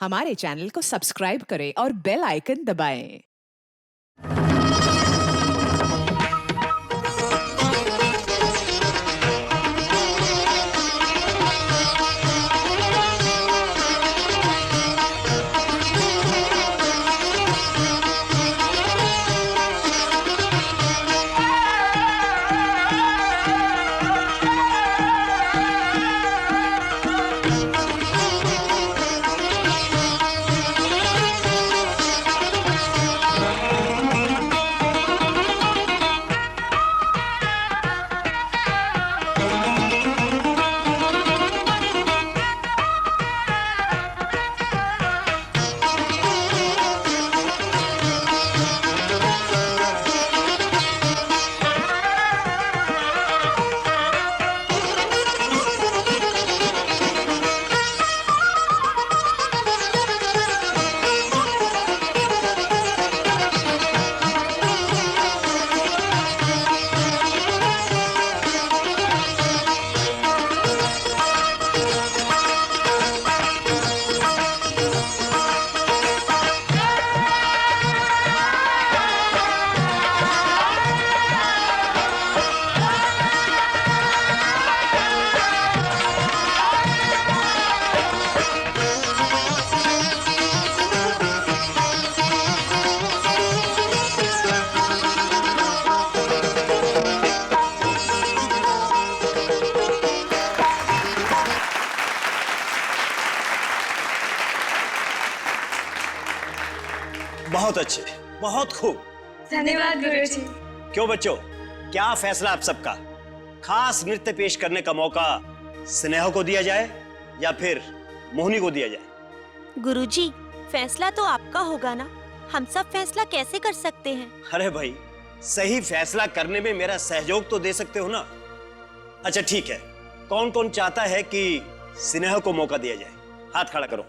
हमारे चैनल को सब्सक्राइब करें और बेल आइकन दबाएं। बहुत अच्छे, बहुत खूब। धन्यवाद गुरुजी। क्यों बच्चों, क्या फैसला आप सबका? खास नृत्य पेश करने का मौका स्नेहा को दिया जाए या फिर मोहिनी को दिया जाए? गुरुजी, फैसला तो आपका होगा ना, हम सब फैसला कैसे कर सकते हैं? अरे भाई, सही फैसला करने में मेरा सहयोग तो दे सकते हो ना। अच्छा ठीक है, कौन कौन चाहता है कि स्नेहा को मौका दिया जाए? हाथ खड़ा करो।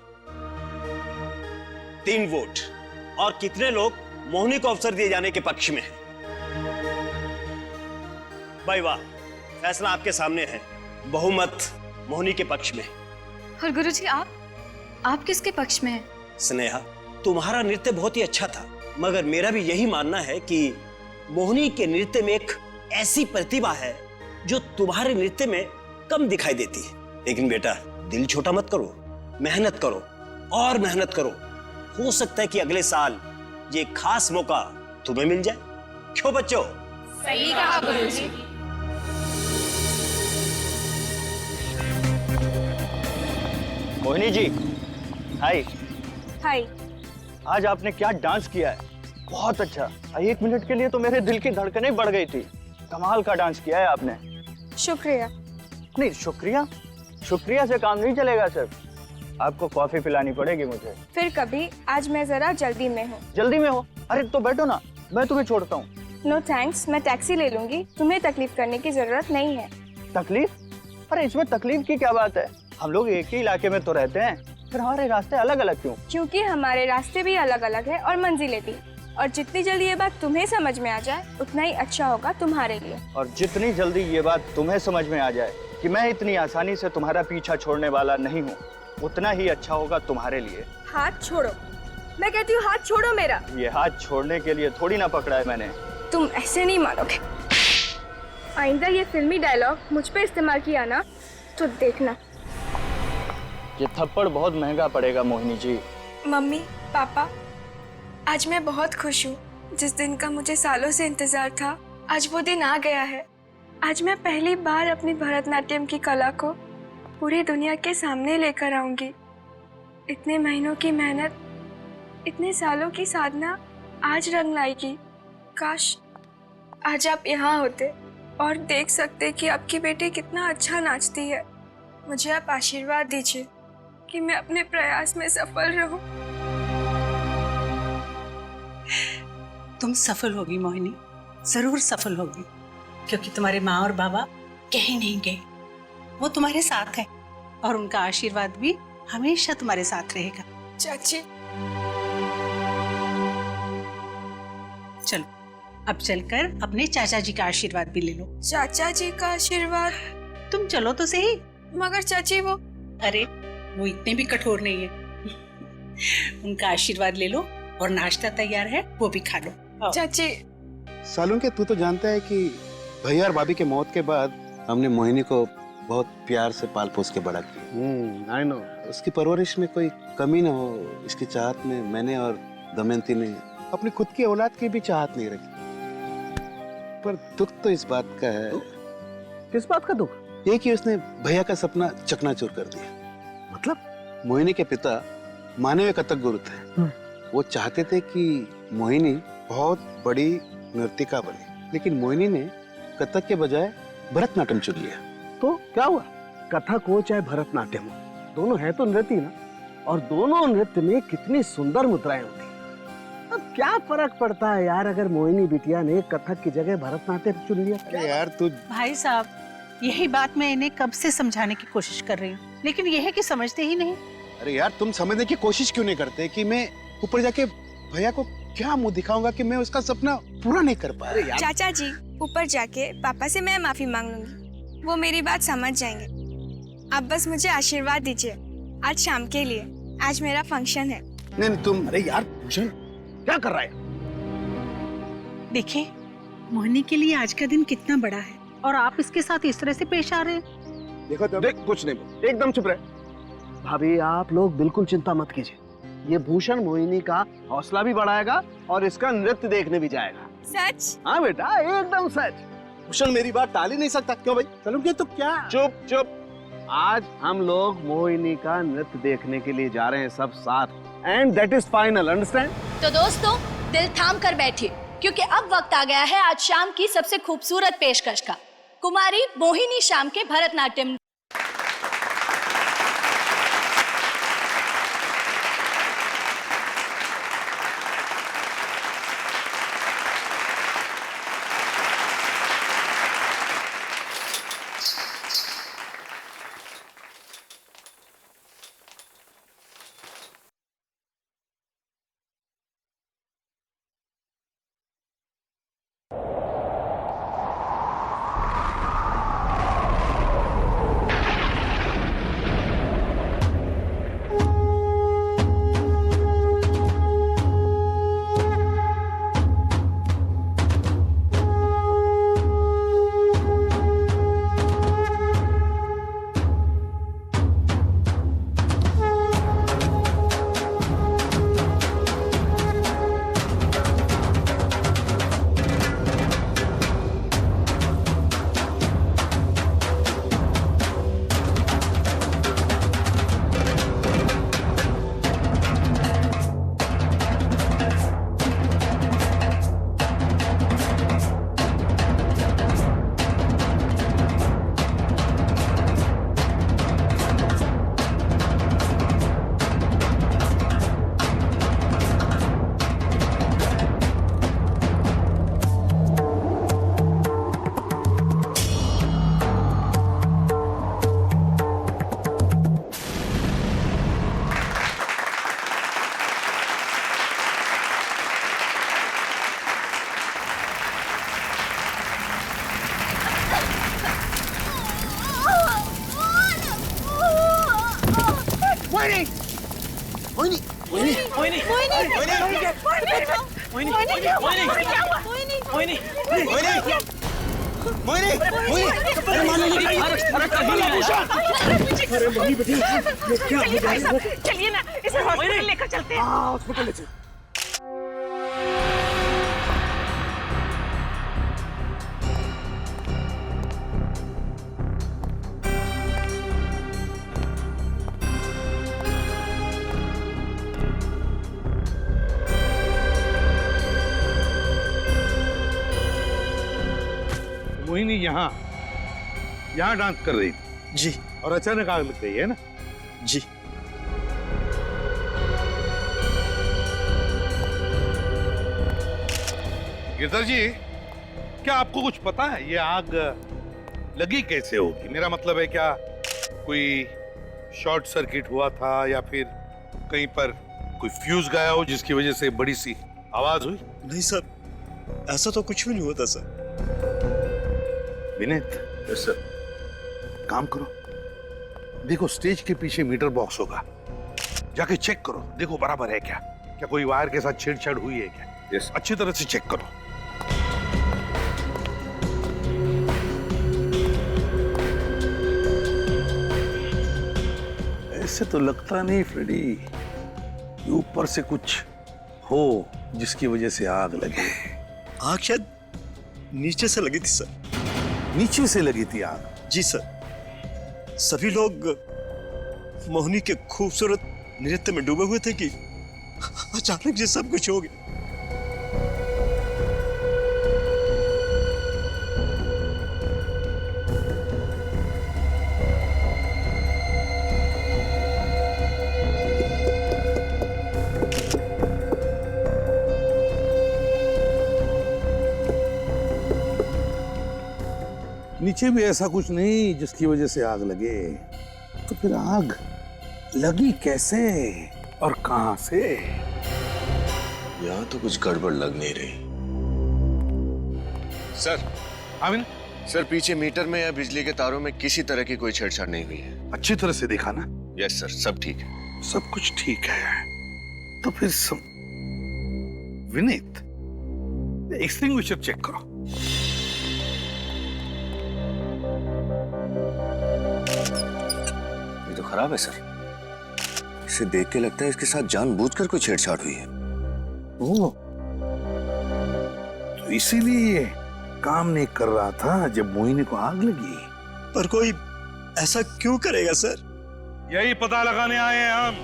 3 वोट। और कितने लोग मोहिनी को अवसर दिए जाने के पक्ष में हैं? भाई वाह, फैसला आपके सामने है, बहुमत मोहिनी के पक्ष में। और गुरुजी आप किसके पक्ष में हैं? स्नेहा, तुम्हारा नृत्य बहुत ही अच्छा था, मगर मेरा भी यही मानना है कि मोहिनी के नृत्य में एक ऐसी प्रतिभा है जो तुम्हारे नृत्य में कम दिखाई देती है। लेकिन बेटा, दिल छोटा मत करो, मेहनत करो और मेहनत करो। हो सकता है कि अगले साल ये खास मौका तुम्हें मिल जाए। क्यों बच्चों? सही कहा गुरुजी। मोहिनी जी, हाय। हाय। आज आपने क्या डांस किया है, बहुत अच्छा। 1 मिनट के लिए तो मेरे दिल की धड़कनें बढ़ गई थी। कमाल का डांस किया है आपने। शुक्रिया। नहीं, शुक्रिया से काम नहीं चलेगा सर। आपको कॉफी पिलानी पड़ेगी मुझे। फिर कभी, आज मैं जरा जल्दी में हूँ। जल्दी में हो? अरे तो बैठो ना, मैं तुम्हें छोड़ता हूँ। नो थैंक्स, मैं टैक्सी ले लूंगी, तुम्हें तकलीफ करने की जरूरत नहीं है। तकलीफ? अरे इसमें तकलीफ की क्या बात है, हम लोग एक ही इलाके में तो रहते हैं, फिर हमारे रास्ते अलग अलग क्यों? क्योंकि हमारे रास्ते भी अलग अलग है और मंजिलें भी। और जितनी जल्दी ये बात तुम्हें समझ में आ जाए उतना ही अच्छा होगा तुम्हारे लिए। और जितनी जल्दी ये बात तुम्हें समझ में आ जाए कि मैं इतनी आसानी से तुम्हारा पीछा छोड़ने वाला नहीं हूँ, उतना ही अच्छा होगा तुम्हारे लिए। हाथ छोड़ो, मैं कहती हूँ हाथ छोड़ो मेरा। ये हाथ छोड़ने के लिए थोड़ी ना पकड़ा है मैंने। तुम ऐसे नहीं मानोगे। आइंदा ये फिल्मी डायलॉग मुझ पे इस्तेमाल किया ना तो देखना। ये थप्पड़ बहुत महंगा पड़ेगा मोहिनी जी। मम्मी, पापा, आज मैं बहुत खुश हूँ। जिस दिन का मुझे सालों से इंतजार था, आज वो दिन आ गया है। आज मैं पहली बार अपनी भरतनाट्यम की कला को पूरी दुनिया के सामने लेकर आऊंगी। इतने महीनों की मेहनत, इतने सालों की साधना आज रंग लाएगी। काश आज आप यहाँ होते और देख सकते कि आपकी बेटी कितना अच्छा नाचती है। मुझे आप आशीर्वाद दीजिए कि मैं अपने प्रयास में सफल रहूं। तुम सफल होगी मोहिनी, जरूर सफल होगी, क्योंकि तुम्हारे माँ और बाबा कहीं नहीं गए, वो तुम्हारे साथ है और उनका आशीर्वाद भी हमेशा तुम्हारे साथ रहेगा। चाची, चलो अब चलकर अपने चाचा जी का आशीर्वाद भी ले लो। चाचा जी का आशीर्वाद? तुम चलो तो सही। मगर चाची वो। अरे वो इतने भी कठोर नहीं है। उनका आशीर्वाद ले लो और नाश्ता तैयार है, वो भी खा लो। आओ। चाची, सालून के तू तो जानता है कि भैया और भाभी के मौत के बाद हमने मोहिनी को बहुत प्यार से पाल पोस के बड़ा किया। आई नो, उसकी परवरिश में कोई कमी ना हो, इसकी चाहत में मैंने और दमयंती ने अपनी खुद की औलाद की भी चाहत नहीं रखी। पर दुख तो इस बात का है। किस बात का दुख? ये कि उसने भैया का सपना चकनाचूर कर दिया। मतलब? मोहिनी के पिता माने हुए कथक गुरु थे। वो चाहते थे कि मोहिनी बहुत बड़ी नर्तिका बने, लेकिन मोहिनी ने कथक के बजाय भरतनाट्यम चुन लिया। तो क्या हुआ? कथक हो चाहे भरतनाट्यम हो, दोनों है तो नृत्य ना, और दोनों नृत्य में कितनी सुंदर मुद्राएं होती हैं। अब क्या फर्क पड़ता है यार अगर मोहिनी बिटिया ने कथक की जगह भरतनाट्यम चुन लिया? क्या यार तू भाई साहब, यही बात मैं इन्हें कब से समझाने की कोशिश कर रही हूँ, लेकिन यह है कि समझते ही नहीं। अरे यार तुम समझने की कोशिश क्यों नहीं करते कि मैं ऊपर जाके भैया को क्या मुंह दिखाऊंगा कि मैं उसका सपना पूरा नहीं कर पा रहा। चाचा जी, ऊपर जाके पापा से मैं माफी मांग लूंगी, वो मेरी बात समझ जाएंगे। आप बस मुझे आशीर्वाद दीजिए आज शाम के लिए, आज मेरा फंक्शन है। नहीं तुम, अरे यार भूषण क्या कर रहा है? देखिए, मोहिनी के लिए आज का दिन कितना बड़ा है और आप इसके साथ इस तरह से पेश आ रहे हैं। देखो तो देख, कुछ नहीं, एकदम चुप रहे। भाभी आप लोग बिल्कुल चिंता मत कीजिए, ये भूषण मोहिनी का हौसला भी बढ़ाएगा और इसका नृत्य देखने भी जाएगा। सच? हाँ बेटा, एकदम सच। भूषण मेरी बात टाल ही नहीं सकता। क्यों भाई? चलो ये तो क्या? चुप चुप। आज हम लोग मोहिनी का नृत्य देखने के लिए जा रहे हैं सब साथ, and that is final, understand? तो दोस्तों, दिल थाम कर बैठिए, क्योंकि अब वक्त आ गया है आज शाम की सबसे खूबसूरत पेशकश का, कुमारी मोहिनी शाम के भरतनाट्यम। चलिए ना, इसे हॉस्पिटल लेकर चलते हैं। हॉस्पिटल ले चल। मोहिनी यहाँ डांस कर रही थी जी। और अचानक आग लग गई है ना? जी। गिरधर जी, क्या आपको कुछ पता है ये आग लगी कैसे होगी? मेरा मतलब है, क्या कोई शॉर्ट सर्किट हुआ था या फिर कहीं पर कोई फ्यूज गया हो जिसकी वजह से बड़ी सी आवाज हुई? नहीं सर, ऐसा तो कुछ भी नहीं होता सर। Vineet, yes sir. काम करो, देखो स्टेज के पीछे मीटर बॉक्स होगा, जाके चेक करो, देखो बराबर है क्या, क्या कोई वायर के साथ छेड़छाड़ हुई है क्या। यस, अच्छी तरह से चेक करो। ऐसे तो लगता नहीं फ्रेडी कि ऊपर से कुछ हो जिसकी वजह से आग लगे। आग शायद नीचे से लगी थी सर। नीचे से लगी थी आग? जी सर, सभी लोग मोहिनी के खूबसूरत नृत्य में डूबे हुए थे कि अचानक से सब कुछ हो गया। नीचे भी ऐसा कुछ नहीं जिसकी वजह से आग लगे, तो फिर आग लगी कैसे और कहां से? यहाँ तो कुछ गड़बड़ लग नहीं रही। सर, आमिन, सर पीछे मीटर में या बिजली के तारों में किसी तरह की कोई छेड़छाड़ नहीं हुई है। अच्छी तरह से देखा ना? यस सर, सब ठीक है। सब कुछ ठीक है तो फिर सब। विनीत, एक्सटिंग्विशर चेक करो। ये तो खराब है सर। इसे देख के लगता है इसके साथ जानबूझकर कोई छेड़छाड़ हुई है। ओह, तो इसीलिए ये काम नहीं कर रहा था जब मोहिनी को आग लगी। पर कोई ऐसा क्यों करेगा सर? यही पता लगाने आए हैं हम,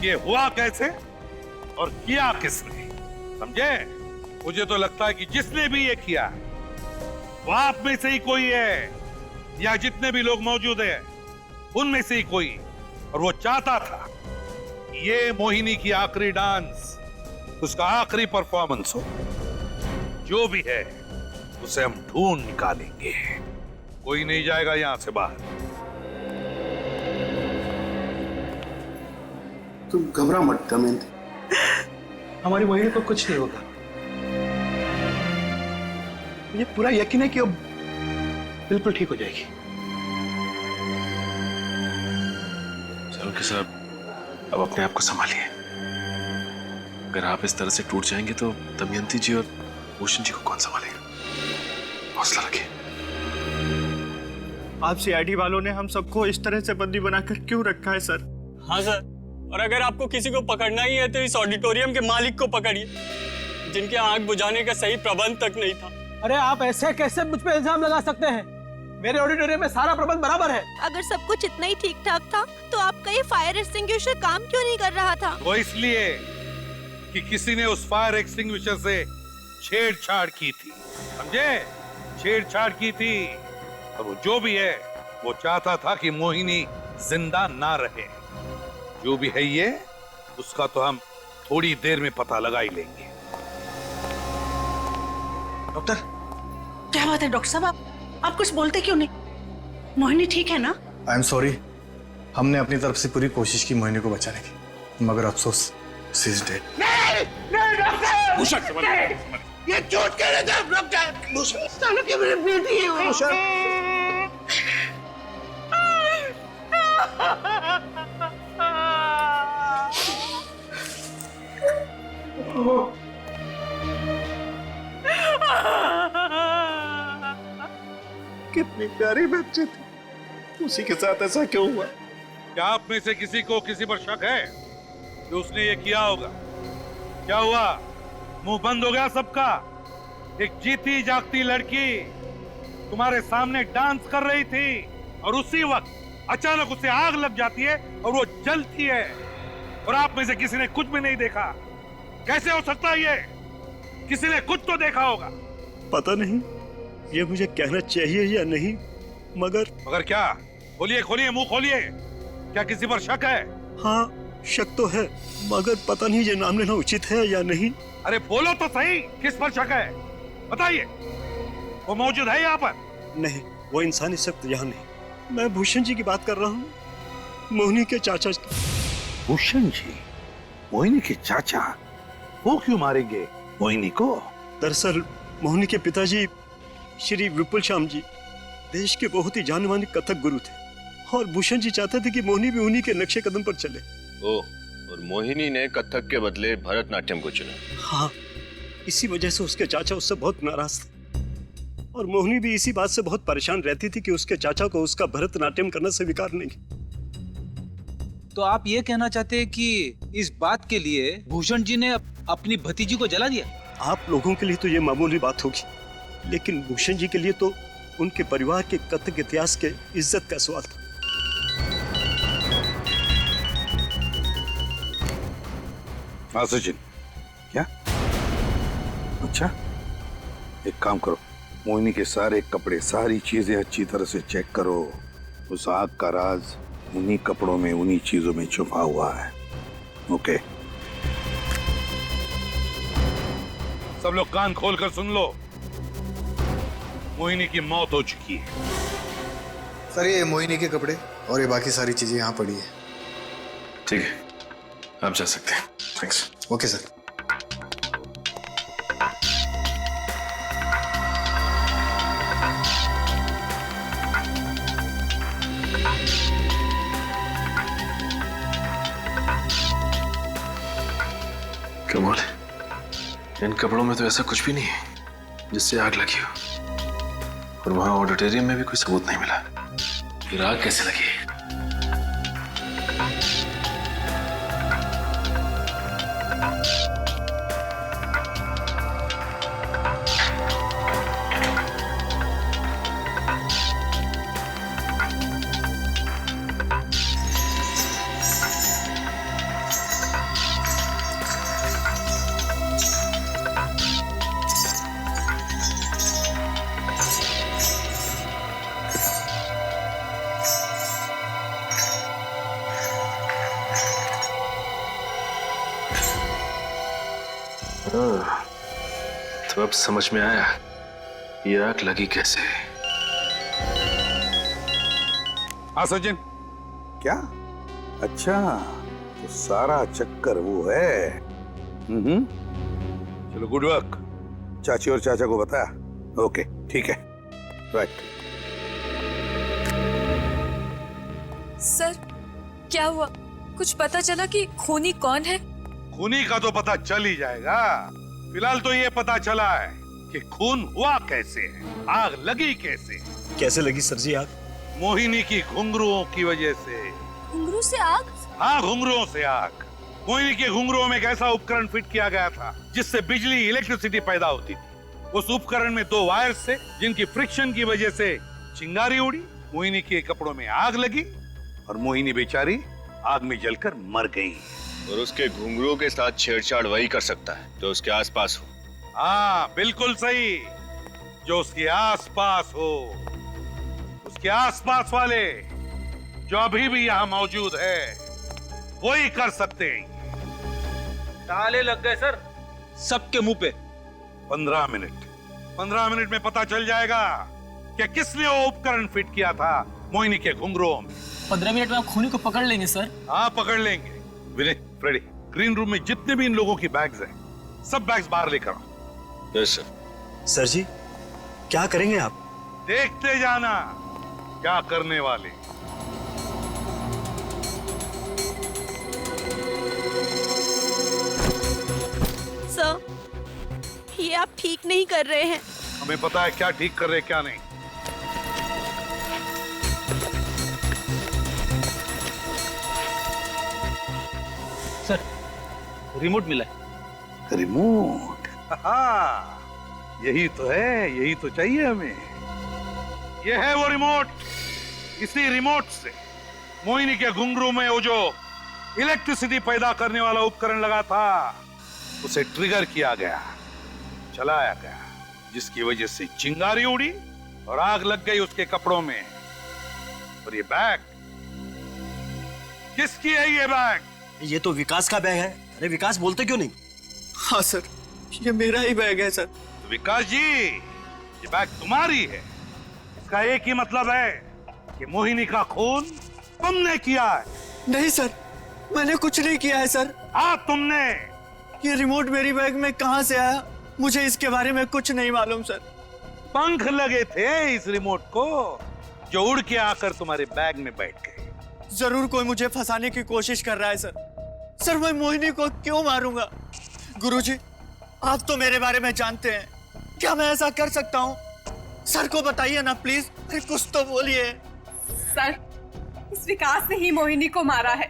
ये हुआ कैसे और किया किसने, समझे? मुझे तो लगता है कि जिसने भी ये किया वो आप में से ही कोई है, या जितने भी लोग मौजूद हैं उनमें से ही कोई। और वो चाहता था ये मोहिनी की आखिरी डांस, उसका आखिरी परफॉर्मेंस हो। जो भी है उसे हम ढूंढ निकालेंगे, कोई नहीं जाएगा यहां से बाहर। तुम घबरा मत दमयंती, हमारी मोहिनी को कुछ नहीं होगा। मुझे पूरा यकीन है कि अब बिल्कुल ठीक हो जाएगी। चालुक्य साहब, अब अपने आप को संभालिए। अगर आप इस तरह से टूट जाएंगे तो दमयंती जी और भूषण जी को कौन संभालेगा? हौसला रखिए। आप सीआईडी वालों ने हम सबको इस तरह से बंदी बनाकर क्यों रखा है सर? हाँ सर, और अगर आपको किसी को पकड़ना ही है तो इस ऑडिटोरियम के मालिक को पकड़िए, जिनके आग बुझाने का सही प्रबंध तक नहीं था। अरे आप ऐसे कैसे मुझ पे इल्जाम लगा सकते हैं? मेरे ऑडिटोरियम में सारा प्रबंध बराबर है। अगर सब कुछ इतना ही ठीक ठाक था तो आपका ये फायर एक्सटिंग्विशर काम क्यों नहीं कर रहा था? वो इसलिए कि किसी ने उस फायर एक्सटिंग्विशर से छेड़छाड़ की थी, समझे? छेड़छाड़ की थी। और वो जो भी है वो चाहता था कि मोहिनी जिंदा ना रहे। जो भी है ये, उसका तो हम थोड़ी देर में पता लगा ही लेंगे। डॉक्टर, क्या बात है डॉक्टर साहब, आप कुछ बोलते क्यों नहीं? मोहिनी ठीक है ना? आई एम सॉरी, हमने अपनी तरफ से पूरी कोशिश की मोहिनी को बचाने की, मगर अफसोस शी इज डेड। नहीं डॉक्टर, ये झूठ कह रहे थे आप डॉक्टर। भूषण, चालुक्य मेरी बेटी है। कितनी प्यारी बच्ची थी, उसी के साथ ऐसा क्यों हुआ? क्या आप में से किसी को किसी पर शक है कि उसने ये किया होगा? क्या हुआ, मुंह बंद हो गया सबका? एक जीती जागती लड़की तुम्हारे सामने डांस कर रही थी और उसी वक्त अचानक उसे आग लग जाती है और वो जलती है, और आप में से किसी ने कुछ भी नहीं देखा। कैसे हो सकता है ये? किसी ने कुछ तो देखा होगा। पता नहीं ये मुझे कहना चाहिए या नहीं, मगर क्या? खोलिए खोलिए, मुंह खोलिए। क्या किसी पर शक है? हाँ, शक तो है, मगर पता नहीं ये नाम लेना उचित है या नहीं। अरे बोलो तो सही, किस पर शक है? बताइए। वो मौजूद है यहाँ पर? नहीं, वो इंसानी शक्ति यहाँ नहीं। मैं भूषण जी की बात कर रहा हूँ, मोहिनी के चाचा। भूषण जी? मोहिनी के चाचा? वो क्यों मारेंगे मोहिनी को? दरअसल मोहिनी के पिताजी श्री विपुल श्याम जी देश के बहुत ही जाने माने कथक गुरु थे, और भूषण जी चाहते थे कि मोहिनी भी उन्हीं के नक्शे कदम पर चले। ओ, और मोहिनी ने कथक के बदले भरतनाट्यम को चुना। हाँ, इसी वजह से उसके चाचा उससे बहुत नाराज थे और मोहिनी भी इसी बात से बहुत परेशान रहती थी कि उसके चाचा को उसका भरतनाट्यम करना स्वीकार नहीं। तो आप ये कहना चाहते हैं कि इस बात के लिए भूषण जी ने अपनी भतीजी को जला दिया? आप लोगों के लिए तो ये मामूली बात होगी, लेकिन भूषण जी के लिए तो उनके परिवार के कथक इतिहास के इज्जत का सवाल था। हाँ सचिन, क्या? अच्छा, एक काम करो, मोहिनी के सारे कपड़े, सारी चीजें अच्छी तरह से चेक करो। उस आग का राज उन्हीं कपड़ों में, उन्हीं चीजों में छुपा हुआ है। ओके, सब लोग कान खोलकर सुन लो। मोहिनी की मौत हो चुकी है। सर, ये मोहिनी के कपड़े और ये बाकी सारी चीजें यहाँ पड़ी है। ठीक है, आप जा सकते हैं। थैंक्स। Okay sir. कमाल है, इन कपड़ों में तो ऐसा कुछ भी नहीं है जिससे आग लगी हो, और वहां ऑडिटोरियम में भी कोई सबूत नहीं मिला। फिर आग कैसे लगी? तो अब समझ में आया ये आग लगी कैसे। हाँ सचिन, क्या? अच्छा, तो सारा चक्कर वो है। चलो, गुड वर्क। चाची और चाचा को बताया? ओके, ठीक है, राइट। सर, क्या हुआ? कुछ पता चला कि खूनी कौन है? खूनी का तो पता चल ही जाएगा। फिलहाल तो ये पता चला है कि खून हुआ कैसे है, आग लगी कैसे। कैसे लगी सर जी आग? मोहिनी की घुंघरुओं की वजह से। घुंघरू से आग? हाँ, घुंघरुओं से आग। मोहिनी के घुंघरुओं में एक ऐसा उपकरण फिट किया गया था जिससे बिजली, इलेक्ट्रिसिटी पैदा होती थी। उस उपकरण में 2 वायर्स थे जिनकी फ्रिक्शन की वजह से चिंगारी उड़ी, मोहिनी के कपड़ों में आग लगी और मोहिनी बेचारी आग में जलकर मर गई। और उसके घुंघरुओं के साथ छेड़छाड़ वही कर सकता है जो उसके आसपास हो। हाँ, बिल्कुल सही, जो उसके आसपास हो। उसके आसपास वाले जो अभी भी यहाँ मौजूद है वही कर सकते हैं। ताले लग गए सर सबके मुंह पे। 15 मिनट में पता चल जाएगा कि किसने वो उपकरण फिट किया था मोहिनी के घुंघरुओं में। 15 मिनट में आप खूनी को पकड़ लेंगे सर? हाँ, पकड़ लेंगे। विनय, फ्रेडी, ग्रीन रूम में जितने भी इन लोगों की बैग्स हैं, सब बैग्स बाहर लेकर आओ। Yes sir. सर जी, क्या करेंगे आप? देखते जाना क्या करने वाले। सर, ये आप ठीक नहीं कर रहे हैं। हमें पता है क्या ठीक कर रहे क्या नहीं। सर, रिमोट मिला है। रिमोट? हाँ, यही तो है, यही तो चाहिए हमें। ये है वो रिमोट। इसी रिमोट से मोहिनी के घुंघरू में वो जो इलेक्ट्रिसिटी पैदा करने वाला उपकरण लगा था उसे ट्रिगर किया गया, चलाया गया, जिसकी वजह से चिंगारी उड़ी और आग लग गई उसके कपड़ों में। और ये बैग किसकी है? ये बैग? ये तो विकास का बैग है। अरे विकास, बोलते क्यों नहीं? हाँ सर, ये मेरा ही बैग है सर। तो विकास जी, ये बैग तुम्हारी है। इसका एक ही मतलब है कि मोहिनी का खून तुमने किया है। नहीं सर, मैंने कुछ नहीं किया है सर। हाँ, तुमने। ये रिमोट मेरी बैग में कहाँ से आया, मुझे इसके बारे में कुछ नहीं मालूम सर। पंख लगे थे इस रिमोट को जो उड़ के आकर तुम्हारे बैग में बैठ गए। जरूर कोई मुझे फंसाने की कोशिश कर रहा है सर। सर मैं मोहिनी को क्यों मारूंगा? गुरुजी, आप तो मेरे बारे में जानते हैं, क्या मैं ऐसा कर सकता हूँ? सर को बताइए ना प्लीज, अरे कुछ तो बोलिए। सर, इस विकास ने ही मोहिनी को मारा है।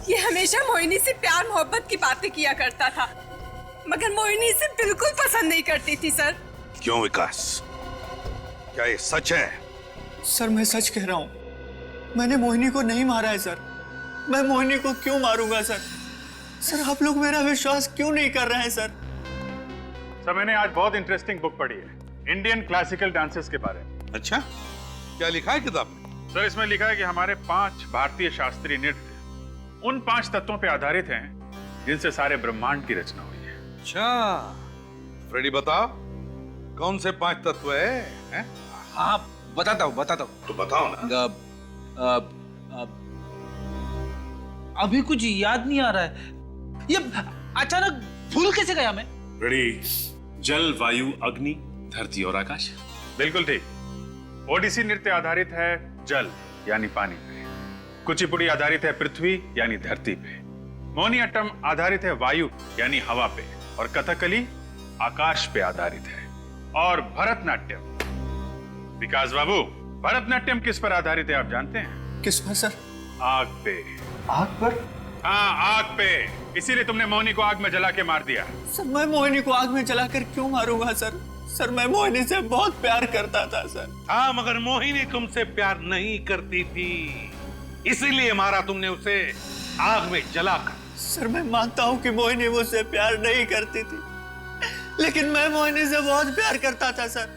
ये हमेशा मोहिनी से प्यार मोहब्बत की बातें किया करता था, मगर मोहिनी इसे बिल्कुल पसंद नहीं करती थी सर। क्यों विकास, क्या ये सच है? सर मैं सच कह रहा हूँ, मैंने मोहिनी को नहीं मारा है सर। मैं मोहिनी को क्यों मारूंगा सर? सर आप लोग मेरा विश्वास क्यों नहीं कर रहे हैं सर? सर मैंने आज बहुत इंटरेस्टिंग बुक पढ़ी है, इंडियन क्लासिकल डांसेस के बारे में। अच्छा, क्या लिखा है किताब में? सर इसमें लिखा है कि हमारे 5 भारतीय शास्त्रीय नृत्य उन 5 तत्वों पे आधारित हैं जिनसे सारे ब्रह्मांड की रचना हुई है। अच्छा, फ्रेडी बताओ कौन से 5 तत्व है? हाँ बताता हूँ तो बताओ ना। अभी कुछ याद नहीं आ रहा है, ये अचानक भूल कैसे गया मैं? रेडी, जल, वायु, अग्नि, धरती और आकाश। बिल्कुल ठीक। ओडिसी नृत्य आधारित है जल यानी पानी पे, कुचिपुड़ी आधारित है पृथ्वी यानी धरती पे, मोहिनीअट्टम आधारित है वायु यानी हवा पे, और कथकली आकाश पे आधारित है। और भरतनाट्यम, विकास बाबू, भरतनाट्यम किस पर आधारित है आप जानते हैं? किस पर सर? आग पे। आग पर? हाँ आग पे, इसीलिए तुमने मोहिनी को आग में जला के मार दिया। सर मैं मोहिनी को आग में जलाकर क्यों मारूंगा सर? सर मैं मोहिनी से बहुत प्यार करता था सर। हाँ मगर मोहिनी तुमसे प्यार नहीं करती थी, इसीलिए मारा तुमने उसे आग में जलाकर। सर मैं मानता हूँ कि मोहिनी मुझसे प्यार नहीं करती थी, लेकिन मैं मोहिनी से बहुत प्यार करता था सर।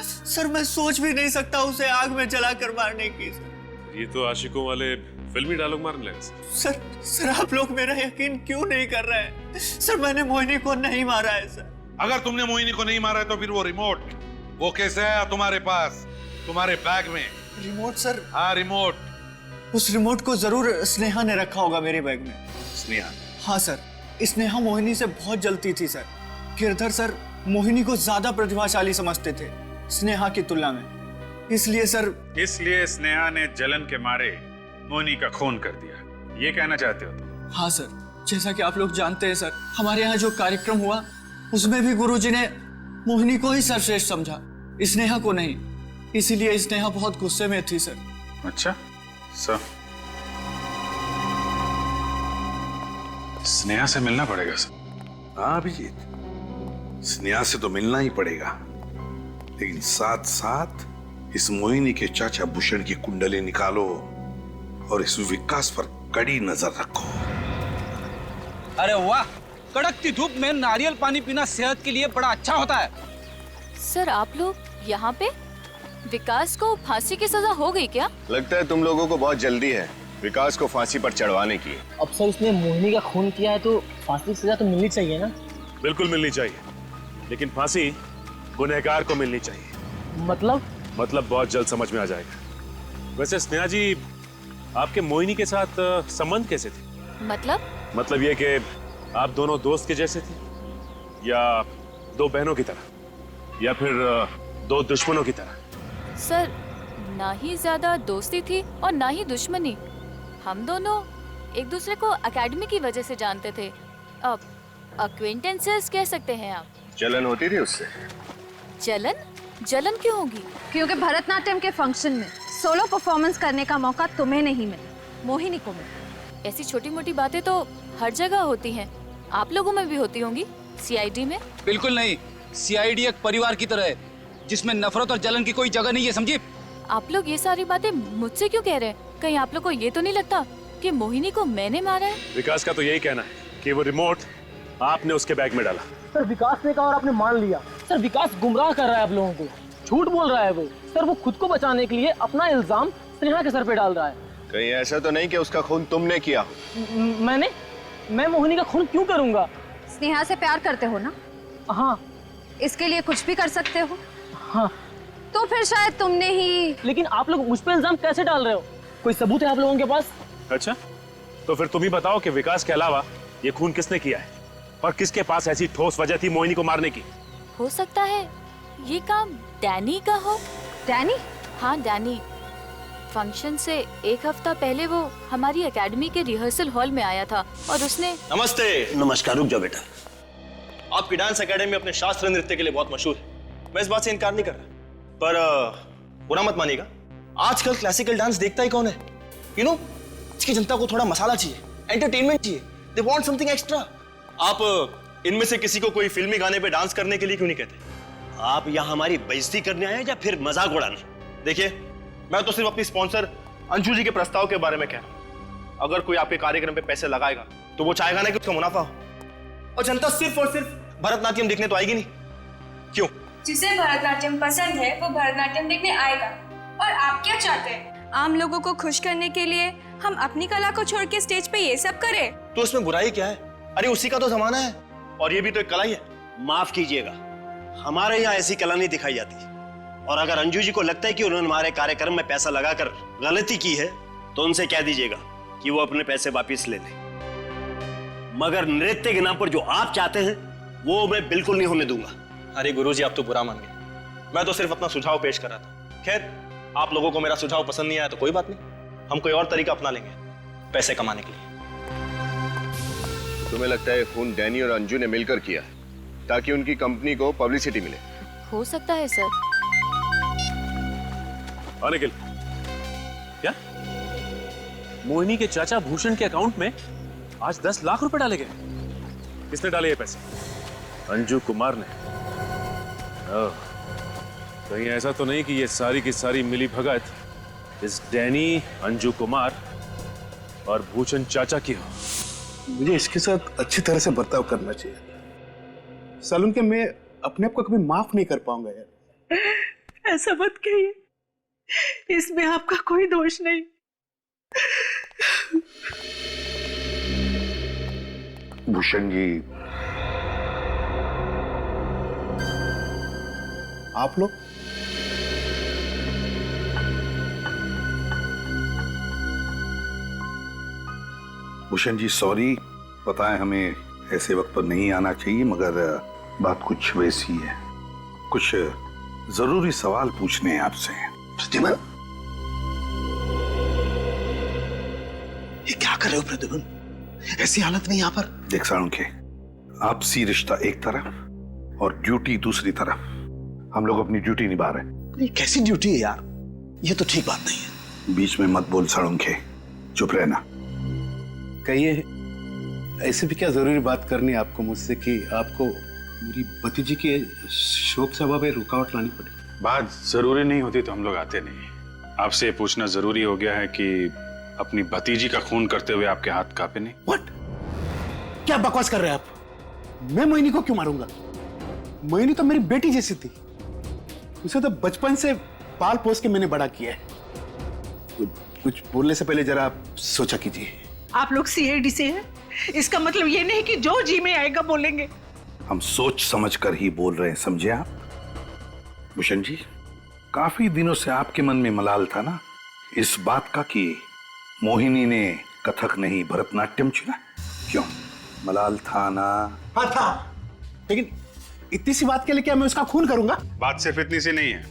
सर मैं सोच भी नहीं सकता उसे आग में जलाकर मारने की सर। ये तो आशिकों वाले फिल्मी डायलॉग मारने लगे। सर आप लोग मेरा यकीन क्यों नहीं कर रहे हैं? सर मैंने मोहिनी को नहीं मारा है सर। अगर तुमने मोहिनी को नहीं मारा है तो फिर वो रिमोट, वो कैसे आया तुम्हारे पास, तुम्हारे बैग में? Remote sir? हाँ रिमोट। उस रिमोट को जरूर स्नेहा ने रखा होगा मेरे बैग में। स्नेहा? हाँ सर, स्नेहा मोहिनी से बहुत जलती थी सर। गिरधर सर मोहिनी को ज्यादा प्रतिभाशाली समझते थे स्नेहा की तुलना में, इसलिए सर। इसलिए स्नेहा ने जलन के मारे मोहिनी का खून कर दिया, ये कहना चाहते हो तुम? हाँ सर, जैसा कि आप लोग जानते हैं सर, हमारे यहाँ जो कार्यक्रम हुआ उसमें भी गुरुजी ने मोहिनी को ही सर्वश्रेष्ठ समझा, स्नेहा को नहीं। इसीलिए स्नेहा बहुत गुस्से में थी सर। अच्छा सर, स्नेहा से मिलना पड़ेगा सर। हाँ अभिजीत, स्नेहा से तो मिलना ही पड़ेगा, लेकिन साथ साथ इस मोहिनी के चाचा भूषण की कुंडली निकालो और इस विकास पर कड़ी नजर रखो। अरे वाह, कड़कती धूप में नारियल पानी पीना सेहत के लिए बड़ा अच्छा होता है। सर आप लोग यहाँ पे? विकास को फांसी की सजा हो गई क्या? लगता है तुम लोगों को बहुत जल्दी है विकास को फांसी पर चढ़वाने की। अब सर उसने मोहिनी का खून किया है तो फांसी की सजा तो मिलनी चाहिए ना? बिल्कुल मिलनी चाहिए, लेकिन फांसी गुनहगार को मिलनी चाहिए। मतलब बहुत जल्द समझ में आ जाएगा। वैसे स्नेहा जी, आपके मोहिनी के साथ संबंध कैसे थे? मतलब ये कि आप दोनों दोस्त के जैसे थे, या 2 बहनों की तरह, या फिर 2 दुश्मनों की तरह? सर ना ही ज्यादा दोस्ती थी और ना ही दुश्मनी। हम दोनों एक दूसरे को एकेडमी की वजह से जानते थे, अब अक्वेंटेंसेस कह सकते हैं आप। जलन होती थी उससे? जलन क्यों होगी? क्योंकि भरतनाट्यम के फंक्शन में सोलो परफॉर्मेंस करने का मौका तुम्हें नहीं मिला, मोहिनी को मिला। ऐसी छोटी मोटी बातें तो हर जगह होती हैं, आप लोगों में भी होती होंगी। सीआईडी में? बिल्कुल नहीं, सीआईडी एक परिवार की तरह है जिसमें नफरत और जलन की कोई जगह नहीं है, समझिए? आप लोग ये सारी बातें मुझसे क्यों कह रहे हैं? कहीं आप लोग को ये तो नहीं लगता कि मोहिनी को मैंने मारा है? विकास का तो यही कहना है कि वो रिमोट आपने उसके बैग में डाला। सर विकास ने कहा और आपने मान लिया। सर विकास गुमराह कर रहा है आप लोगों को, झूठ बोल रहा है वो। सर वो खुद को बचाने के लिए अपना इल्जाम स्नेहा के सर पे डाल रहा है। कहीं ऐसा तो नहीं कि उसका खून तुमने किया? मैं मोहिनी का खून क्यों करूंगा? स्नेहा से प्यार करते हो ना? हाँ। इसके लिए कुछ भी कर सकते हो? हाँ। तो फिर शायद तुमने ही। लेकिन आप लोग मुझ पे इल्जाम कैसे डाल रहे हो? कोई सबूत है आप लोगों के पास? अच्छा, तो फिर तुम ही बताओ कि विकास के अलावा ये खून किसने किया है, और किसके पास ऐसी ठोस वजह थी मोहिनी को मारने की? हो सकता है ये काम डैनी का हो। डैनी? हाँ डैनी, फंक्शन से एक हफ्ता पहले वो हमारी एकेडमी के रिहर्सल हॉल में आया था और उसने। नमस्ते। नमस्कार। रुक जाओ बेटा। आपकी डांस एकेडमी अपने शास्त्रीय नृत्य के लिए बहुत मशहूर है, मैं इस बात से इनकार नहीं कर रहा, पर बुरा मत मानिएगा, आजकल क्लासिकल डांस देखता ही कौन है? यू नो, इसकी जनता को थोड़ा मसाला चाहिए, एंटरटेनमेंट चाहिए, दे वांट समथिंग एक्स्ट्रा। आप इनमें से किसी को कोई फिल्मी गाने पे डांस करने के लिए क्यों नहीं कहते? आप यहाँ हमारी बेइज्जती करने आए या फिर मजाक उड़ाने? देखिए, मैं तो सिर्फ अपनी स्पॉन्सर अंशु जी के प्रस्ताव के बारे में कह रहा हूं। अगर कोई आपके कार्यक्रम पे पैसे लगाएगा तो वो चाहेगा ना कि उसका मुनाफा हो, और जनता सिर्फ और सिर्फ भरतनाट्यम देखने तो आएगी नहीं। क्यों? जिसे भरतनाट्यम पसंद है वो भरतनाट्यम देखने आएगा। और आप क्या चाहते हैं? आम लोगों को खुश करने के लिए हम अपनी कला को छोड़ के स्टेज पे ये सब करें? तो उसमें बुराई क्या है? अरे उसी का तो जमाना है, और ये भी तो एक कला ही है। माफ कीजिएगा, हमारे यहाँ ऐसी कला नहीं दिखाई जाती, और अगर अंजू जी को लगता है कि उन्होंने हमारे कार्यक्रम में पैसा लगाकर गलती की है तो उनसे कह दीजिएगा कि वो अपने पैसे वापस ले लें। मगर नृत्य के नाम पर जो आप चाहते हैं वो मैं बिल्कुल नहीं होने दूंगा। अरे गुरुजी, आप तो बुरा मान गए, मैं तो सिर्फ अपना सुझाव पेश कर रहा था। खैर, आप लोगों को मेरा सुझाव पसंद नहीं आया तो कोई बात नहीं, हम कोई और तरीका अपना लेंगे पैसे कमाने के लिए। तुम्हें लगता है खून डैनी और अंजू ने मिलकर किया ताकि उनकी कंपनी को पब्लिसिटी मिले? हो सकता है सर। निखिल, क्या मोहिनी के चाचा भूषण के अकाउंट में आज 10 लाख रुपए डाले गए? किसने डाले ये पैसे? अंजू कुमार ने। कहीं ऐसा तो नहीं कि ये सारी की सारी मिली भगत इस डैनी, अंजू कुमार और भूषण चाचा की हो? मुझे इसके साथ अच्छी तरह से बर्ताव करना चाहिए। सालून के मैं अपने आप को कभी माफ नहीं कर पाऊंगा यार। ऐसा मत कहिए, इसमें आपका कोई दोष नहीं। भूषण जी, आप लोग भूषण जी सॉरी, पता है हमें ऐसे वक्त पर नहीं आना चाहिए, मगर बात कुछ वैसी है। कुछ जरूरी सवाल पूछने हैं आपसे। प्रतिभन, ये क्या कर रहे हो प्रतिभन? ऐसी हालत में यहाँ पर। देख साळुंखे, आपसी रिश्ता एक तरफ और ड्यूटी दूसरी तरफ। हम लोग अपनी ड्यूटी निभा रहे हैं। ये कैसी ड्यूटी है यार? ये तो ठीक बात नहीं है। बीच में मत बोल साळुंखे, चुप रहना। कहिए, ऐसे भी क्या जरूरी बात करनी है आपको मुझसे कि आपको मेरी भतीजी के शोक सभा में रुकावट लानी पड़ी? बात जरूरी नहीं होती तो हम लोग आते नहीं। आपसे ये पूछना जरूरी हो गया है कि अपनी भतीजी का खून करते हुए आपके हाथ कांपे नहीं? What? क्या बकवास कर रहे हैं आप? मैं मोहिनी को क्यों मारूंगा? मोहिनी तो मेरी बेटी जैसी थी, उसे तो बचपन से पाल पोस के मैंने बड़ा किया है। कुछ बोलने से पहले जरा आप सोचा कीजिए। आप लोग सीआईडी से हैं, इसका मतलब ये नहीं कि जो जी में आएगा बोलेंगे। हम सोच समझ कर ही बोल रहे हैं, समझे आप? भूषण जी, काफी दिनों से आपके मन में मलाल था ना इस बात का कि मोहिनी ने कथक नहीं भरतनाट्यम चुना। क्यों? मलाल था ना? हाँ था, लेकिन इतनी सी बात के लिए क्या मैं उसका खून करूंगा? बात सिर्फ इतनी सी नहीं है।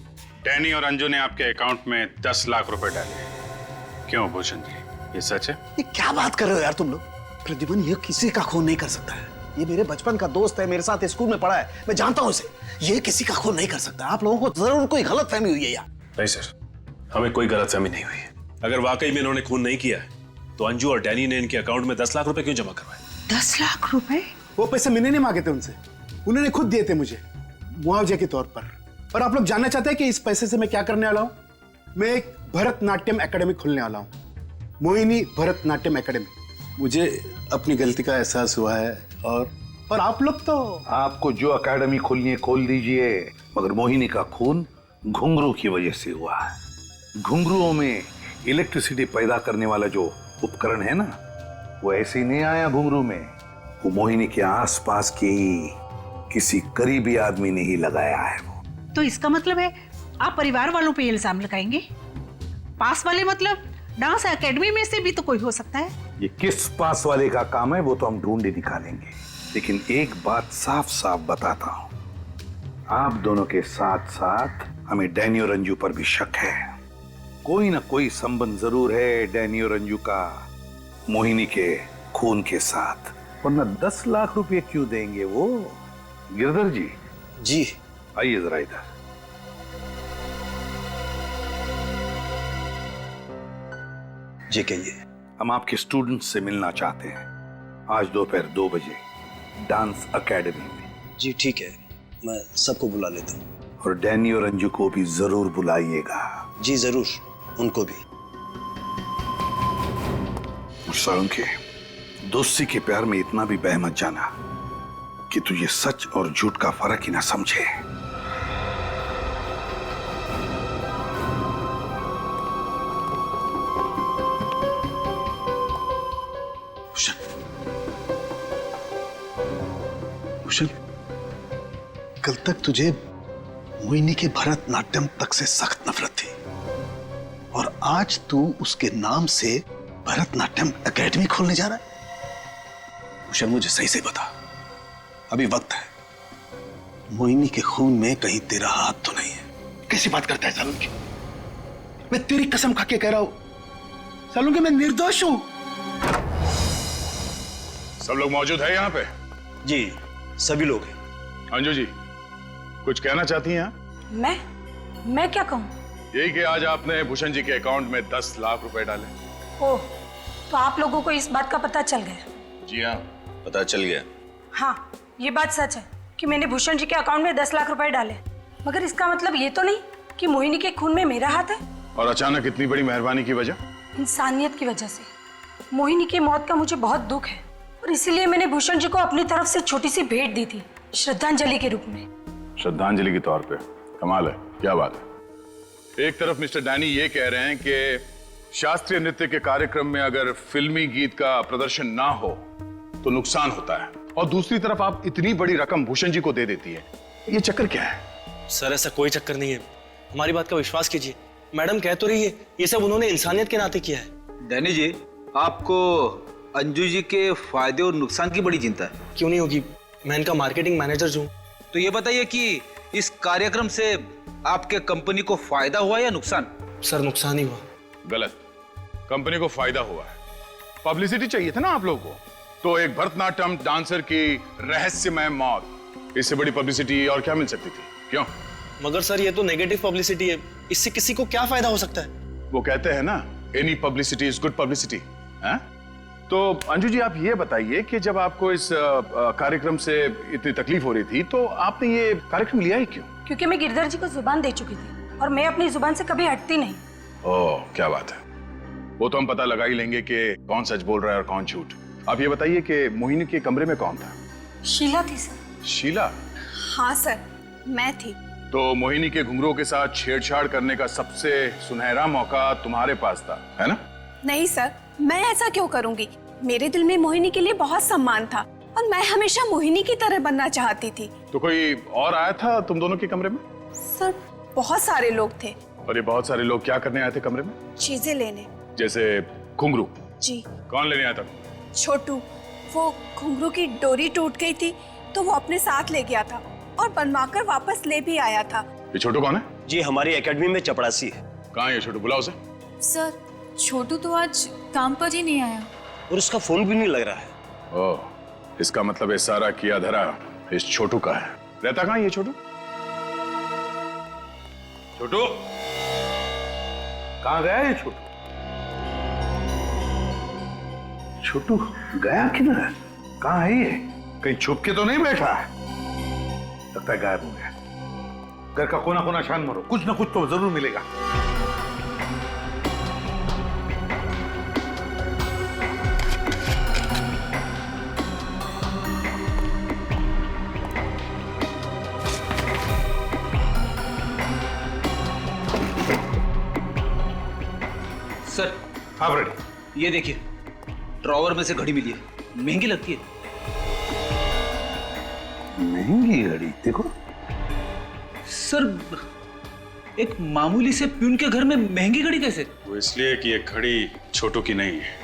डैनी और अंजू ने आपके अकाउंट में 10 लाख रुपए डाले। क्यों भूषण जी, ये सच है? ये क्या बात कर रहे हो यार तुम लोग? प्रतिभन, ये किसी का खून नहीं कर सकता है। ये मेरे बचपन का दोस्त है, मेरे साथ स्कूल में पढ़ा है, मैं जानता हूँ इसे। ये किसी का खून नहीं कर सकता। आप लोगों को जरूर कोई गलतफहमी हुई है यार। नहीं सर, हमें कोई गलतफहमी नहीं हुई है। अगर वाकई में इन्होंने खून नहीं किया है तो अंजू और डैनी ने इनके अकाउंट में 10 लाख रुपए क्यों जमा करवाए? 10 लाख रुपए? वो पैसे मैंने नहीं मांगे थे उनसे, उन्होंने खुद दिए थे मुझे मुआवजे के तौर पर। और आप लोग जानना चाहते हैं कि इस पैसे से मैं क्या करने वाला हूँ? मैं एक भरतनाट्यम एकेडमी खोलने वाला हूँ, मोहिनी भरतनाट्यम एकेडमी। मुझे अपनी गलती का एहसास हुआ है और आप लोग तो। आपको जो एकेडमी खोलनी है खोल दीजिए, मगर मोहिनी का खून घुंघरू की वजह से हुआ है। घुंघरुओं में इलेक्ट्रिसिटी पैदा करने वाला जो उपकरण है ना, वो ऐसे ही नहीं आया घुंघरू में, वो मोहिनी के आसपास के ही किसी करीबी आदमी ने ही लगाया है वो। तो इसका मतलब है आप परिवार वालों पे इल्जाम लगाएंगे? पास वाले मतलब डांस एकेडमी में से भी तो कोई हो सकता है। ये किस पास वाले का काम है वो तो हम ढूंढ निकालेंगे, लेकिन एक बात साफ साफ बताता हूं, आप दोनों के साथ साथ हमें डैनी और अंजू पर भी शक है। कोई ना कोई संबंध जरूर है डैनी और अंजू का मोहिनी के खून के साथ, वरना 10 लाख रुपए क्यों देंगे वो? गिरधर जी। जी। आइए जरा इधर। जी कहिए। हम आपके स्टूडेंट से मिलना चाहते हैं आज दोपहर 2 बजे डांस एकेडमी में। जी ठीक है, मैं सबको बुला लेता हूँ। और डैनी और अंजू को भी जरूर बुलाइएगा। जी जरूर, उनको भी। के दोस्ती के प्यार में इतना भी बह मत जाना कि तुझे सच और झूठ का फर्क ही ना समझे। भूषण, कल तक तुझे मोहिनी के भरतनाट्यम तक से सख्त नफरत थी और आज तू उसके नाम से भरतनाट्यम एकेडमी खोलने जा रहा है। भूषण मुझे सही से बता, अभी वक्त है। मोहिनी के खून में कहीं तेरा हाथ तो नहीं है? कैसी बात करता है सालुंकी? मैं तेरी कसम खा के कह रहा हूं सालुंकी, मैं निर्दोष हूं। सब लोग मौजूद है यहाँ पे? जी सभी लोग हैं। अंजू जी कुछ कहना चाहती हैं? मैं क्या कहूँ? यही कि आज आपने भूषण जी के अकाउंट में 10 लाख रुपए डाले। ओह, तो आप लोगों को इस बात का पता चल गया? जी हाँ, पता चल गया। हाँ, ये बात सच है कि मैंने भूषण जी के अकाउंट में 10 लाख रुपए डाले, मगर इसका मतलब ये तो नहीं कि मोहिनी के खून में मेरा हाथ है। और अचानक इतनी बड़ी मेहरबानी की वजह? इंसानियत की वजह से। मोहिनी की मौत का मुझे बहुत दुख है और इसीलिए मैंने भूषण जी को अपनी तरफ से छोटी सी भेंट दी थी, श्रद्धांजलि के रूप में। श्रद्धांजलि के तौर पे? कमाल है, क्या बात है। एक तरफ मिस्टर डैनी ये कह रहे हैं कि शास्त्रीय नृत्य के कार्यक्रम में अगर फिल्मी गीत का प्रदर्शन ना हो तो नुकसान होता है, और दूसरी तरफ आप इतनी बड़ी रकम भूषण जी को दे देती है। ये चक्कर क्या है? सर ऐसा कोई चक्कर नहीं है, हमारी बात का विश्वास कीजिए। मैडम कह तो रही है ये सब उन्होंने इंसानियत के नाते किया है। डैनी जी, आपको अंजू जी के फायदे और नुकसान की बड़ी चिंता है। क्यों नहीं होगी, मैं इनका मार्केटिंग मैनेजर हूँ। तो ये बताइए कि इस कार्यक्रम से आपके कंपनी को फायदा हुआ या नुकसान? सर नुकसान ही हुआ। गलत, कंपनी को फायदा हुआ है। पब्लिसिटी चाहिए था ना आप लोगों को, तो एक भरतनाट्यम डांसर की रहस्यमय मौत, इससे बड़ी पब्लिसिटी और क्या मिल सकती थी? क्यों? मगर सर ये तो नेगेटिव पब्लिसिटी है, इससे किसी को क्या फायदा हो सकता है? वो कहते हैं ना, any publicity is good publicity. तो अंजू जी आप ये बताइए कि जब आपको इस कार्यक्रम से इतनी तकलीफ हो रही थी तो आपने ये कार्यक्रम लिया ही क्यों? क्योंकि मैं गिरधर जी को जुबान दे चुकी थी और मैं अपनी जुबान से कभी हटती नहीं। ओह क्या बात है, वो तो हम पता लगा ही लेंगे कि कौन सच बोल रहा है और कौन झूठ। आप ये बताइए कि मोहिनी के कमरे में कौन था? शीला थी सर। शीला? हाँ सर, मैं थी। तो मोहिनी के घुंघरूओं के साथ छेड़छाड़ करने का सबसे सुनहरा मौका तुम्हारे पास था, है ना? नहीं सर, मैं ऐसा क्यों करूंगी? मेरे दिल में मोहिनी के लिए बहुत सम्मान था और मैं हमेशा मोहिनी की तरह बनना चाहती थी। तो कोई और आया था तुम दोनों के कमरे में? सर बहुत सारे लोग थे। और ये बहुत सारे लोग क्या करने आए थे कमरे में? चीजें लेने। जैसे घुंघरू? जी। कौन लेने आया था? छोटू। वो घुंघरू की डोरी टूट गई थी तो वो अपने साथ ले गया था और बनवाकर वापस ले भी आया था। ये छोटू कौन है? जी हमारी एकेडमी में चपड़ासी है। कहाँ है ये छोटू, बुलाओ उसे। सर छोटू तो आज काम पर ही नहीं आया और उसका फोन भी नहीं लग रहा है। ओह, इसका मतलब ये सारा किया धरा इस छोटू का है। रहता कहाँ ये छोटू? छोटू कहाँ गया ये छोटू? छोटू गया किधर है? कहाँ है ये? कहीं छुप के तो नहीं बैठा है? लगता है गायब हो गया। घर का कोना कोना छान मारो, कुछ ना कुछ तो जरूर मिलेगा। सर। हाँ रेडी। ये देखिए, ड्रॉवर में से घड़ी मिली है, महंगी लगती है। महंगी घड़ी? देखो सर, एक मामूली से प्यून के घर में महंगी घड़ी कैसे? वो इसलिए कि ये घड़ी छोटू की नहीं है,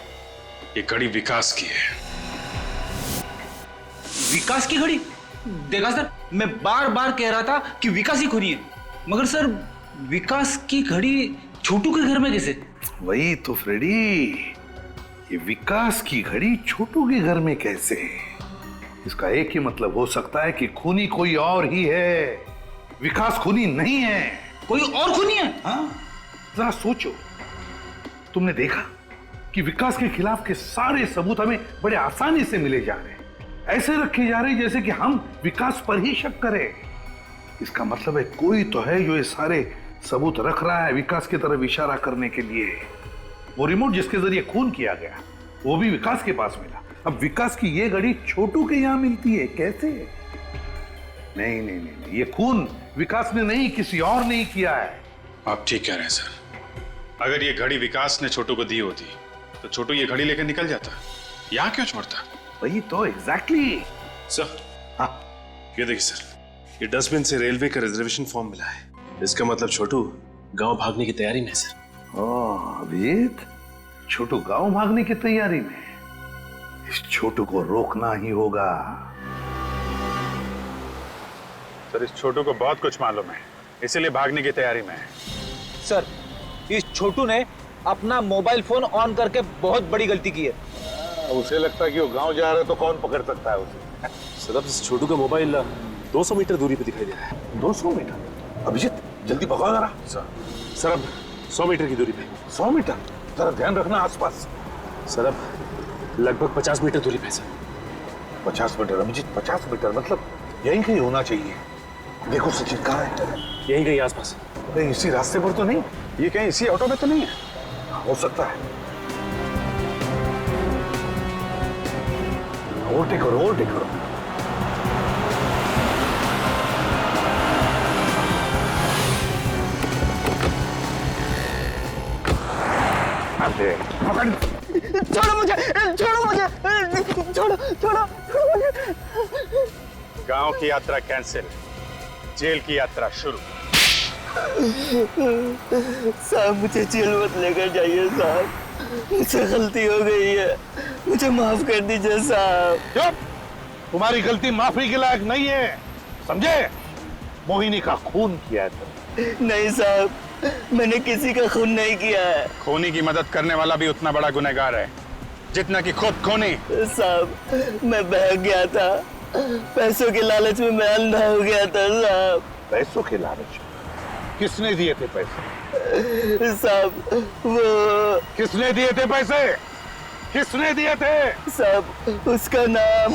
ये घड़ी विकास की है। विकास की घड़ी? देखा सर, मैं बार बार कह रहा था कि विकास ही खूनी है, मगर सर विकास की घड़ी छोटू के घर में कैसे? वही तो फ्रेडी, ये विकास की घड़ी छोटू के घर में कैसे? इसका एक ही मतलब हो सकता है कि खूनी कोई और ही है, विकास खूनी नहीं है। कोई और खूनी है? हाँ, जरा सोचो, तुमने देखा कि विकास के खिलाफ के सारे सबूत हमें बड़े आसानी से मिले जा रहे हैं, ऐसे रखे जा रहे हैं जैसे कि हम विकास पर ही शक करें। इसका मतलब है कोई तो है जो ये सारे सबूत रख रहा है विकास की तरफ इशारा करने के लिए। वो रिमोट जिसके जरिए खून किया गया वो भी विकास के पास मिला, अब विकास की ये घड़ी छोटू के यहां मिलती है, कैसे? नहीं नहीं नहीं, ये खून विकास ने नहीं, किसी और ने किया है। आप ठीक कह रहे हैं सर, अगर ये घड़ी विकास ने छोटू को दी होती तो छोटू ये घड़ी लेकर निकल जाता, यहाँ क्यों छोड़ता? वही तो, एग्जैक्टली। सर, हाँ, ये देखिए सर, ये डस्टबिन से रेलवे का रिजर्वेशन फॉर्म मिला है। इसका मतलब छोटू गांव भागने की तैयारी में है सर। ओह अभिजीत, छोटू गांव भागने की तैयारी में? इस छोटू को रोकना ही होगा। सर, इस छोटू को बहुत कुछ मालूम है, इसीलिए भागने की तैयारी में है। सर, इस छोटू ने अपना मोबाइल फोन ऑन करके बहुत बड़ी गलती की है। उसे लगता है कि वो गांव जा रहा है तो कौन पकड़ सकता है उसे? सर, अब इस छोटू का मोबाइल 200 मीटर दूरी पे दिखाई दे रहा है। 200 मीटर? अभिजीत जल्दी भगाओ जरा। सर अब 100 मीटर की दूरी पे। 100 मीटर? जरा ध्यान रखना आसपास। सर अब लगभग 50 मीटर दूरी पे सर। 50 मीटर अभिजीत, 50 मीटर मतलब यहीं कहीं होना चाहिए। देखो सचिन कहाँ है? यहीं कहीं आसपास। नहीं, इसी रास्ते पर तो नहीं, ये कहीं इसी ऑटो में तो नहीं है? हो सकता है। ओवरटेक करो, ओवरटेक करो। छोड़ो मुझे, छोड़ो मुझे, छोड़ो छोड़ो छोड़ो मुझे। गांव की यात्रा कैंसिल, जेल की यात्रा शुरू। साहब मुझे जेल मत लेकर जाइए साहब, मुझसे गलती हो गई है, मुझे माफ कर दीजिए साहब। चुप, तुम्हारी गलती माफी के लायक नहीं है, समझे? मोहिनी का खून किया है तुमने। नहीं साहब, मैंने किसी का खून नहीं किया है। खूनी की मदद करने वाला भी उतना बड़ा गुनहगार है जितना कि खुद खूनी। साहब मैं बहक गया था, पैसों के लालच में मैं अंधा हो गया था साहब। पैसों के लालच? किसने दिए थे पैसे? साहब वो किसने दिए थे पैसे? किसने दिए थे? साहब उसका नाम।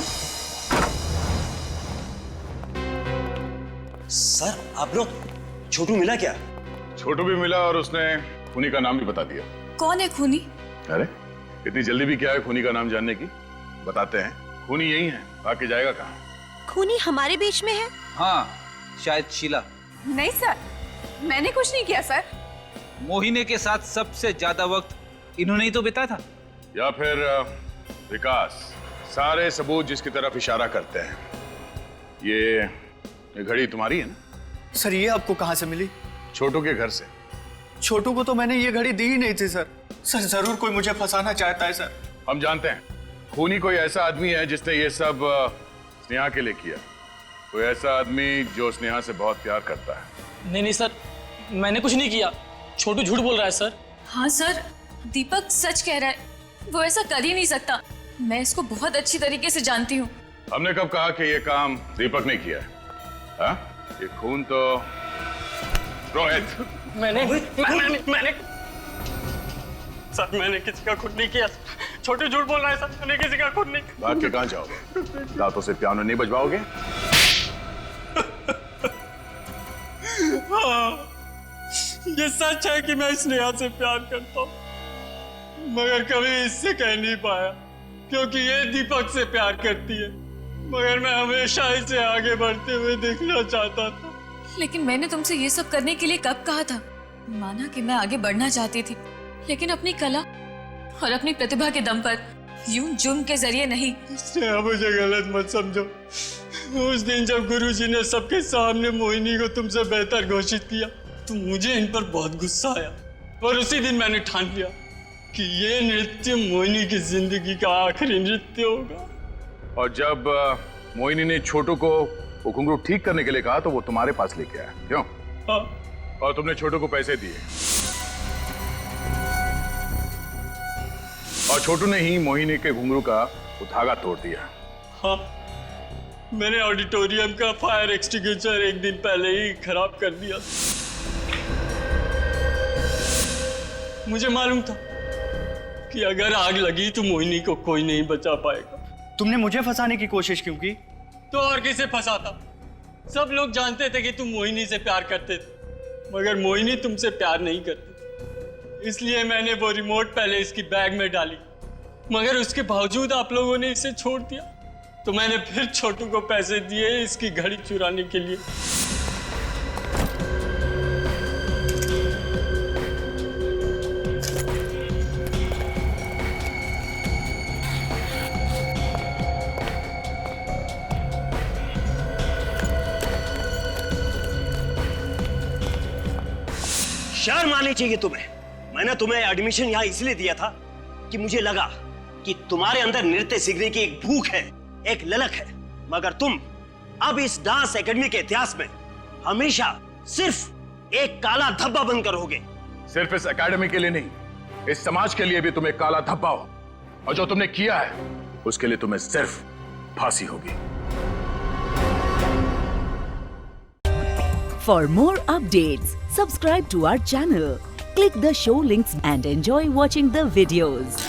सर आप लोग, छोटू मिला क्या? छोटू भी मिला और उसने खूनी का नाम भी बता दिया। कौन है खूनी? अरे इतनी जल्दी भी क्या है खूनी का नाम जानने की? बताते हैं, खूनी यही है, बाकी जाएगा कहाँ? खूनी हमारे बीच में है? हाँ, शायद शीला। नहीं सर, मैंने कुछ नहीं किया सर। मोहिनी के साथ सबसे ज्यादा वक्त इन्होंने ही तो बिताया था। या फिर विकास? सारे सबूत जिसकी तरफ इशारा करते हैं। ये घड़ी तुम्हारी है ना? सर ये आपको कहाँ से मिली? छोटू के घर से। छोटू को तो मैंने ये घड़ी दी ही नहीं थी सर। सर जरूर कोई मुझे फंसाना चाहता है सर। हम जानते हैं खूनी कोई ऐसा आदमी है जिसने ये सब स्नेहा के लिए किया, कोई ऐसा आदमी जो स्नेहा से बहुत प्यार करता है। नहीं नहीं सर, मैंने कुछ नहीं किया, छोटू झूठ बोल रहा है सर। हाँ सर, दीपक सच कह रहा है, वो ऐसा कर ही नहीं सकता। मैं इसको बहुत अच्छी तरीके से जानती हूँ। हमने कब कहा कि ये काम दीपक ने किया है? हाँ? ये खून तो रोहित। मैंने सर, मैंने किसी का खून नहीं किया। छोटू झूठ बोल रहा है सर, मैंने किसी का खून नहीं किया। भाग के कहाँ जाओगे? दांतों से पियानो नहीं बजवाओगे? हाँ, ये सच है कि मैं स्नेहा से प्यार करता हूँ, मगर कभी इससे कह नहीं पाया क्योंकि ये दीपक से प्यार करती है। मगर मैं हमेशा इसे आगे बढ़ते हुए देखना चाहता था। लेकिन मैंने तुमसे ये सब करने के लिए कब कहा था? माना कि मैं आगे बढ़ना चाहती थी, लेकिन अपनी कला और अपनी प्रतिभा के दम पर, यूं जुर्म के जरिए नहीं। स्नेहा मुझे गलत मत समझो। उस दिन जब गुरुजी ने सबके सामने मोहिनी को तुमसे बेहतर घोषित किया तो मुझे इन पर बहुत गुस्सा आया और उसी दिन मैंने ठान लिया कि ये नृत्य मोहिनी की जिंदगी का आखिरी नृत्य होगा। और जब मोहिनी ने छोटू को वो घुंघरू ठीक करने के लिए कहा तो वो तुम्हारे पास लेके आया, क्यों? हाँ। और तुमने छोटू को पैसे दिए। और छोटू ने ही मोहिनी के घुंघरू का वो धागा तोड़ दिया। हाँ, मैंने ऑडिटोरियम का फायर एक्सटिंग्विशर एक दिन पहले ही खराब कर दिया। मुझे मालूम था कि अगर आग लगी तो मोहिनी को कोई नहीं बचा पाएगा। तुमने मुझे फंसाने की कोशिश क्यों की? तो और किसे फंसाता? सब लोग जानते थे कि तुम मोहिनी से प्यार करते थे, मगर मोहिनी तुमसे प्यार नहीं करती। इसलिए मैंने वो रिमोट पहले इसकी बैग में डाली, मगर उसके बावजूद आप लोगों ने इसे छोड़ दिया। तो मैंने फिर छोटू को पैसे दिए इसकी घड़ी चुराने के लिए। शर्म आनी चाहिए तुम्हें। मैंने तुम्हें एडमिशन यहाँ इसलिए दिया था कि मुझे लगा कि तुम्हारे अंदर नृत्य सीखने की एक भूख है, एक ललक है, मगर तुम अब इस डांस एकेडमी के इतिहास में हमेशा सिर्फ एक काला धब्बा बनकर रहोगे। सिर्फ इस एकेडमी के लिए नहीं, इस समाज के लिए भी तुम एक काला धब्बा हो, और जो तुमने किया है उसके लिए तुम्हें सिर्फ फांसी होगी। For more updates, subscribe to our channel, click the show links and enjoy watching the videos.